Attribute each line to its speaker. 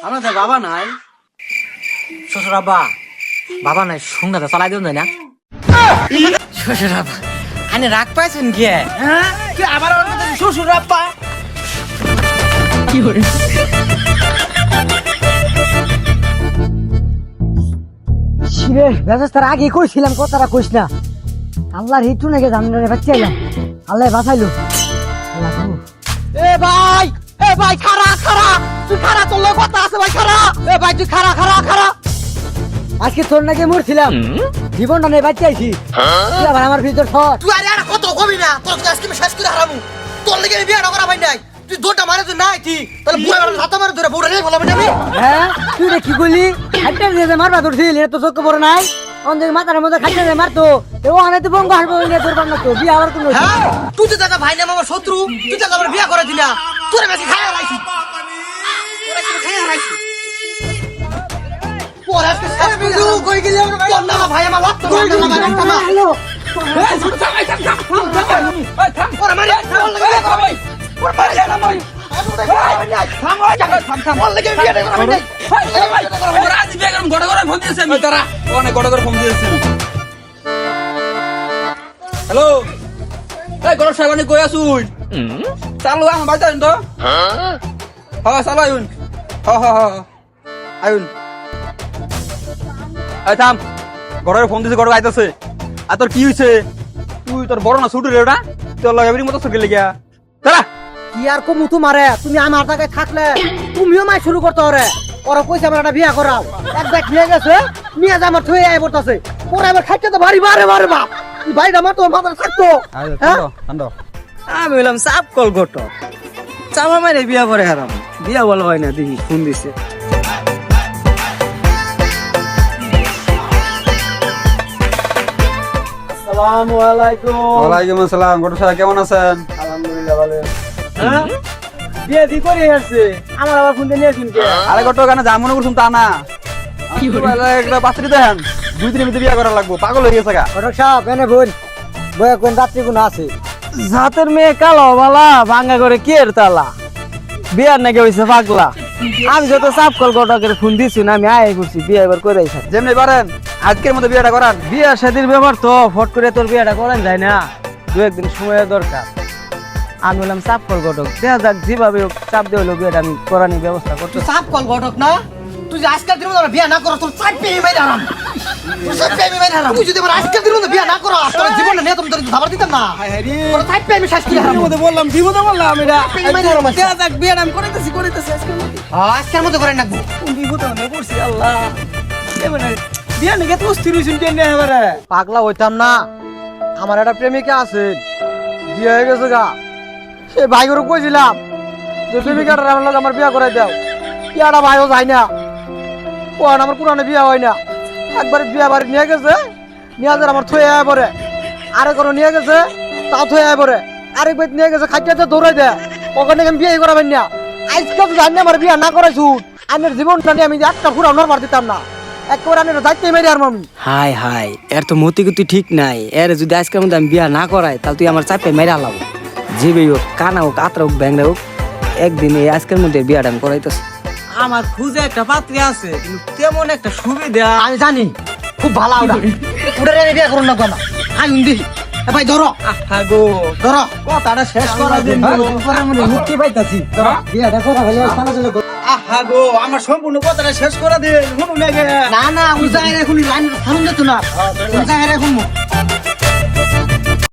Speaker 1: আমাদের বাবা নাই।
Speaker 2: শ্বশুর আব্বা বাবা নাই, সংঘাতে চালাই দিন না। শ্বশুর আব্বা আনে রাগ পাইছেন কি?
Speaker 1: হ্যাঁ তুই আবার শ্বশুর আব্বা
Speaker 2: কি করে
Speaker 3: শিরে ব্যবস্থার আগে কইছিলাম কথাটা কইস না। আল্লাহর হিটু নাকি জানলে বাঁচাইলাম, আল্লাহ বাঁচাইলো।
Speaker 1: এ ভাই খারা তুই খারা, তোর লগে কথা আছে ভাই, খারা। এ ভাই তুই খারা।
Speaker 3: আজকে তোর নাকি মরছিলাম, জীবনটা নিয়ে বাঁচাইছি, তুই আবার আমার ভিতর সর।
Speaker 1: তুই আরে কত কবি না, তোর আজকে আমি শেষ করে হারামু। তোর লেগে বিয়ে না করা ভাই নাই, তুই দোটা মারে তুই নাই ঠিক, তাহলে বুড়া মারে হাতে মারে ধরে বুড়া নিয়ে ফলাবে আমি।
Speaker 3: হ্যাঁ তুই রে কি করলি? হাইটার দিয়ে মারবা তোর ছিল, এটা তো চোখ পড়ে নাই। অন্ধের মাথার মধ্যে খাইতে দিয়ে মারতো, ওখানে তো বঙ্গ হাসবো নিয়ে তোর বান্না তো বিয়ে আবার কোনো।
Speaker 1: হ্যাঁ তুই তো দাদা ভাই না আমার শত্রু, তুই তো আমার বিয়ে করে দিলা, তোর বেশি খাই হারাইছি। পরে আজকে শেষ করে দিলাম। কই গেলি আমরা ভাই? তোর না ভাই আমার লাগতো না, না হ্যালো এই ছোট থাম ওরে মারি ওর লাগে বিয়ে করা ভাই, ওর মারি না ভাই, থাম ওর লাগে বিয়ে করা ভাই। আজ বিয়ে করব, গড় ফোন দিয়েছে আমি, তারা অনেক গড় ফোন দিয়েছে। হ্যালো এই গড় সাহেব আমি কই আসুন? চালু আমার বাড়িতে আইন তো। হ্যাঁ চালু আইন, হ্যাঁ আইন। এই থাম, গড়ের ফোন দিয়েছে, গড় আইতাছে। আর তোর কি হইছে? তুই তোর বড় না ছোট রে ওটা, তোর লাগে এমনি মতো সরকে লেগিয়া তারা
Speaker 3: কি আর কমু তোমারে? তুমি আমার টাকায় থাকলে তুমিও মাই শুরু করতে পারে। ওরা কইছে আমার একটা বিয়া করাও, এক ব্যাগ নিয়ে গেছে, নিয়ে যা আমার থয়ে আয় পড়তাছে। পরে আবার খাইতে তো ভারী বারে বাপ, ভাই আমার তো মাথা থাকতো।
Speaker 2: আমি বললাম সাপ কল ঘটো চামা মারে বিয়া করে হারাম, বিয়া বলা হয় না। দেখি ফোন দিছে।
Speaker 3: আসসালামু আলাইকুম।
Speaker 4: ওয়ালাইকুম আসসালাম। গড় সাহেব কেমন আছেন?
Speaker 3: আলহামদুলিল্লাহ ভালো। হ্যাঁ বিয়ে দি করে আসছে, আমার আবার ফোন দিয়ে নিয়ে শুনকে।
Speaker 4: আরে গট কেন যা মনে করছুন তা না, একটা পাত্রী দেখেন, 2 দিনের মধ্যে বিয়ে করা লাগবো, পাগল হয়ে গেছে গা।
Speaker 3: ঘটক সাহেব এনে বোন বয়ে কোন রাত্রি কোন আছে?
Speaker 2: জাতের মেয়ে কালো বালা ভাঙ্গা করে কি এর তালা, বিয়ার নাকি হইছে পাগলা। আমি যত সাপ কল ঘটকের ফোন দিছি না, আমি আয় করছি বিয়ে এবার করে আইছি।
Speaker 4: যেমনি পারেন আজকের মধ্যে বিয়েটা করান।
Speaker 2: বিয়া শাদির ব্যাপার তো ফট করে তোর বিয়েটা করেন যায় না, 2-1 দিন সময়ের দরকার। আমি বললাম চাপ কল ঘটক, দেখা যাক যেভাবে হোক চাপ দিয়ে হলো বিয়েটা আমি করানোর ব্যবস্থা করতে।
Speaker 1: তুই সাপ কল ঘটক না, তুই যে আজকাল দিন মধ্যে বিয়ে না করো, তোর সাপ পেয়ে মেরে হারাম, তোর সাপ পেয়ে মেরে হারাম। তুই যদি আমার আজকাল দিন মধ্যে বিয়ে না করো, তোর জীবনে নিয়ে তুমি তোর খাবার দিতাম না। তোর সাপ পেয়ে আমি শেষ করে হারাম।
Speaker 2: বিপদে বললাম এটা
Speaker 1: পেয়ে মেরে হারাম।
Speaker 2: দেখা যাক বিয়েটা আমি করাইতেছি আজকের মধ্যে।
Speaker 1: আজকের মধ্যে করে রাখবো।
Speaker 2: কোন বিপদে মনে পড়ছি আল্লাহ, এবারে বিয়া নাকি এত অস্থির হইছেন কেন এবারে?
Speaker 3: পাগলা হইতাম না, আমার একটা প্রেমিকা আছে, বিয়ে হয়ে গেছে গা। সে ভাইগুলো কইছিলাম যে প্রেমিকাটা আমার লগে আমার বিয়ে করাই দাও, বিয়াটা ভাইও যায় না, ও আমার পুরানো বিয়ে হয় না। একবার বিয়ে বাড়ি নিয়ে গেছে, নিয়ে যার আমার থয়ে আয় পরে, আরে কোনো নিয়ে গেছে তাও থয়ে আয় পরে, আরেকবার নিয়ে গেছে খাইতে দৌড়াই দেয়, ওখানে আমি বিয়ে করাবেন না। আজকে তো জানি আমার বিয়ে না করাইছু, আমার জীবনটা নিয়ে আমি একটা পুরানো মার দিতাম না, একেবারে আমি দায়িত্ব মেরে আর মামি।
Speaker 2: হাই হাই, এর তো মতি গতি ঠিক নাই। এর যদি আজকের মধ্যে আমি বিয়া না করাই, তাহলে তুই আমার চাপে মেরে আলাবো। জিবেই হোক, কানা হোক, আত্রা হোক, ব্যাংরা হোক, একদিন এই আজকের মধ্যে বিয়াটা আমি করাইতেছি। আমার খুঁজে একটা পাত্রী আছে, কিন্তু তেমন একটা সুবিধা
Speaker 1: আমি জানি খুব ভালো ওটা, ওটা রে বিয়ে করুন না কেন আমি দি। ভাই ধরো
Speaker 2: গো,
Speaker 1: ধরো,
Speaker 2: কথাটা শেষ করা দিন।
Speaker 3: মুক্তি পাইতাছি, বিয়েটা করা হলে
Speaker 2: আহা গো, আমার সম্পূর্ণ কথাটা শেষ করা দিন।
Speaker 1: না উজায় এখন লাইন থামুন যেত না, উজায় এখন